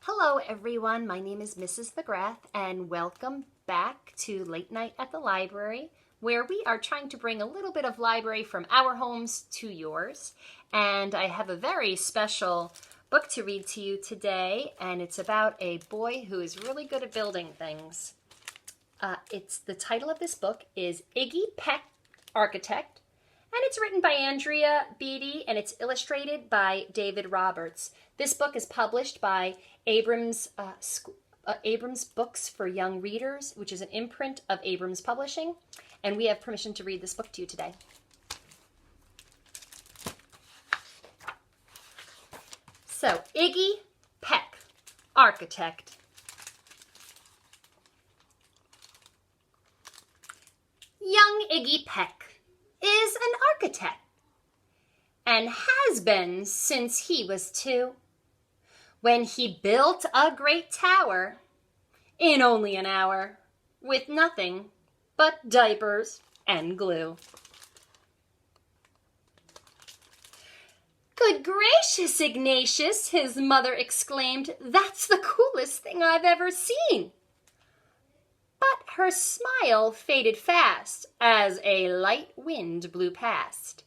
Hello everyone, my name is Mrs. McGrath and welcome back to Late Night at the Library, where we are trying to bring a little bit of library from our homes to yours. And I have a very special book to read to you today, and it's about a boy who is really good at building things. The title of this book is Iggy Peck, Architect, and it's written by Andrea Beatty and it's illustrated by David Roberts. This book is published by Abrams Books for Young Readers, which is an imprint of Abrams Publishing, and we have permission to read this book to you today. So, Iggy Peck, Architect. Young Iggy Peck is an architect and has been since he was 2. When he built a great tower in only an hour with nothing but diapers and glue. "Good gracious, Ignatius," his mother exclaimed, "that's the coolest thing I've ever seen." But her smile faded fast as a light wind blew past,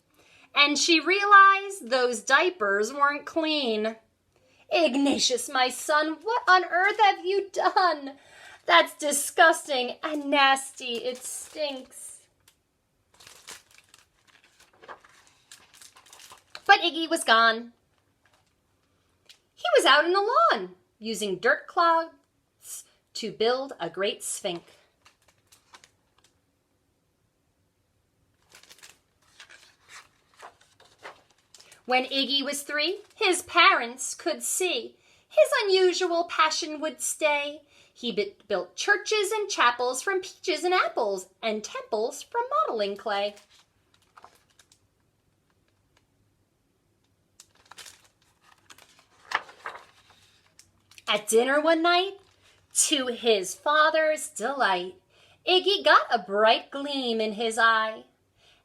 and she realized those diapers weren't clean. "Ignatius, my son, what on earth have you done? That's disgusting and nasty. It stinks." But Iggy was gone. He was out in the lawn, using dirt clods to build a great sphinx. When Iggy was 3, his parents could see his unusual passion would stay. He built churches and chapels from peaches and apples, and temples from modeling clay. At dinner one night, to his father's delight, Iggy got a bright gleam in his eye,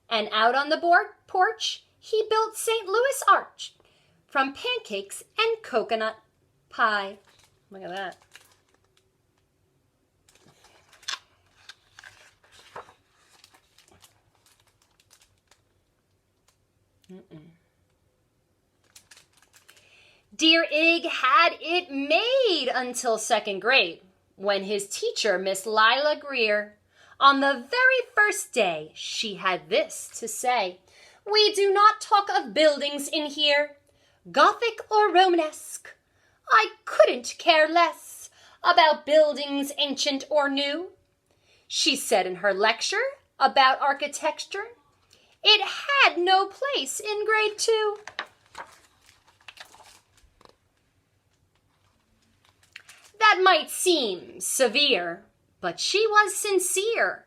and out on the porch, he built St. Louis Arch from pancakes and coconut pie. Look at that. Dear Ig had it made until 2nd grade, when his teacher, Miss Lila Greer, on the very first day, she had this to say: "We do not talk of buildings in here, Gothic or Romanesque. I couldn't care less about buildings ancient or new." She said in her lecture about architecture, it had no place in grade 2. That might seem severe, but she was sincere,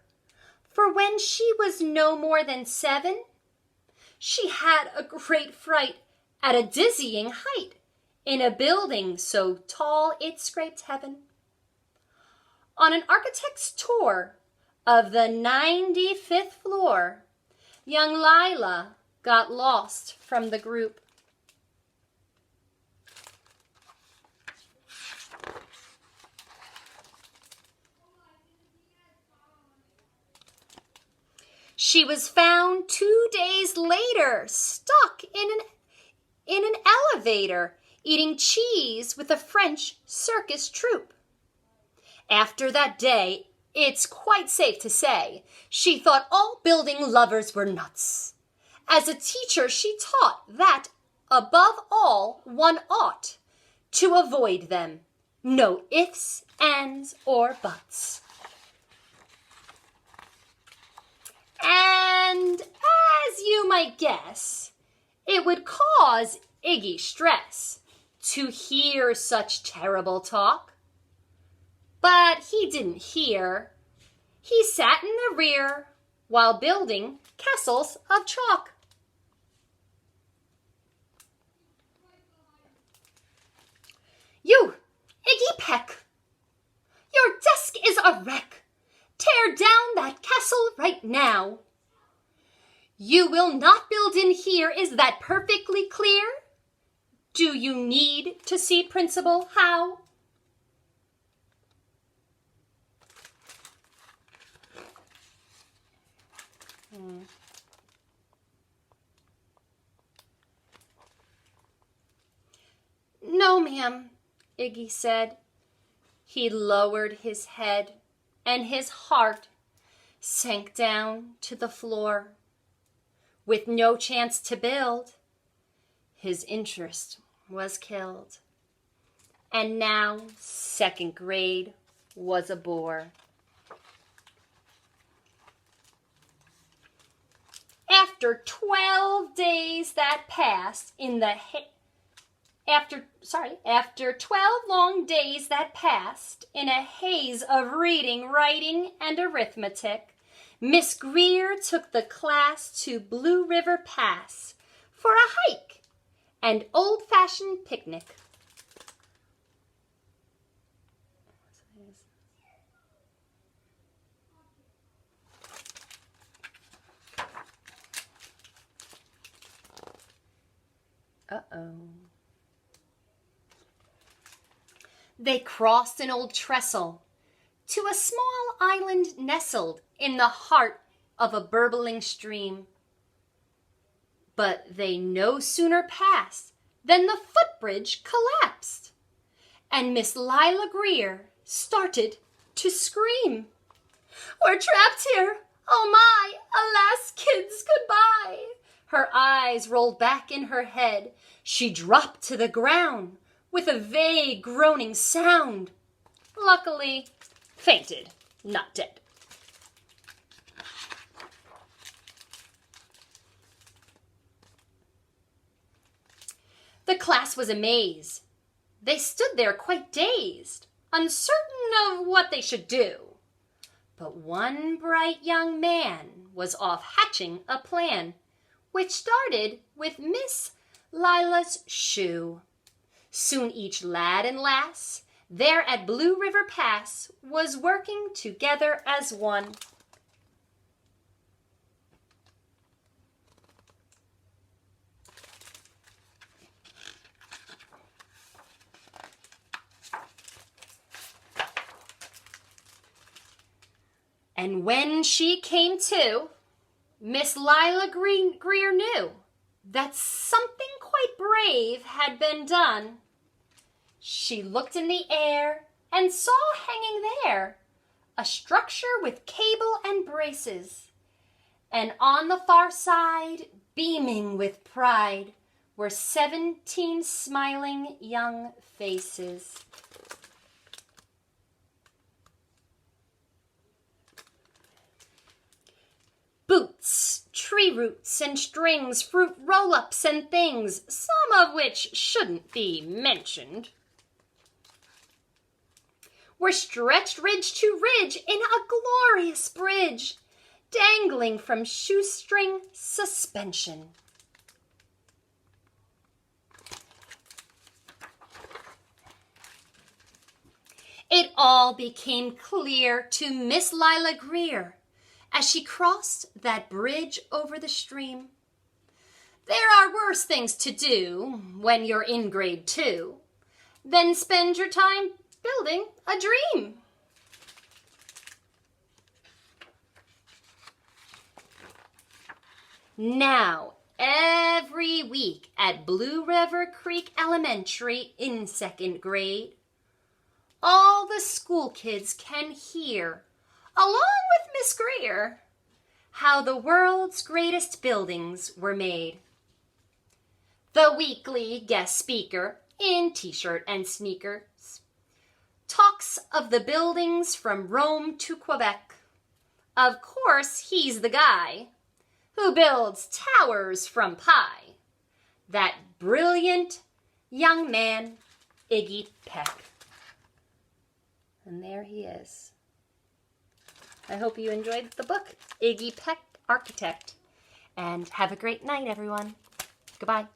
for when she was no more than 7, she had a great fright at a dizzying height in a building so tall it scraped heaven. On an architect's tour of the 95th floor, young Lila got lost from the group. She was found 2 days later, stuck in an elevator, eating cheese with a French circus troupe. After that day, it's quite safe to say, she thought all building lovers were nuts. As a teacher, she taught that, above all, one ought to avoid them. No ifs, ands, or buts. And as you might guess, it would cause Iggy stress to hear such terrible talk. But he didn't hear. He sat in the rear while building castles of chalk. "You, Iggy Peck, your desk is a wreck. Tear down that castle right now. You will not build in here, is that perfectly clear? Do you need to see Principal How?" No, ma'am, Iggy said. He lowered his head, and his heart sank down to the floor. With no chance to build, his interest was killed. And now second grade was a bore. After 12 days that passed in the after 12 long days that passed in a haze of reading, writing, and arithmetic, Miss Greer took the class to Blue River Pass for a hike and old-fashioned picnic. Uh-oh. They crossed an old trestle to a small island nestled in the heart of a burbling stream. But they no sooner passed than the footbridge collapsed, and Miss Lila Greer started to scream. "We're trapped here! Oh my! Alas, kids, goodbye!" Her eyes rolled back in her head. She dropped to the ground with a vague groaning sound. Luckily, fainted, not dead. The class was amazed. They stood there quite dazed, uncertain of what they should do. But one bright young man was off hatching a plan, which started with Miss Lila's shoe. Soon each lad and lass there at Blue River Pass was working together as one. And when she came to, Miss Lila Greer knew that something quite brave had been done. She looked in the air and saw hanging there a structure with cable and braces. And on the far side, beaming with pride, were 17 smiling young faces. Boots, tree roots and strings, fruit roll-ups and things, some of which shouldn't be mentioned, were stretched ridge to ridge in a glorious bridge, dangling from shoestring suspension. It all became clear to Miss Lila Greer as she crossed that bridge over the stream. There are worse things to do when you're in grade 2 than spend your time building a dream. Now, every week at Blue River Creek Elementary in 2nd grade, all the school kids can hear, along with Miss Greer, how the world's greatest buildings were made. The weekly guest speaker, in t-shirt and sneakers, talks of the buildings from Rome to Quebec. Of course, he's the guy who builds towers from pie. That brilliant young man, Iggy Peck. And there he is. I hope you enjoyed the book, Iggy Peck, Architect. And have a great night, everyone. Goodbye.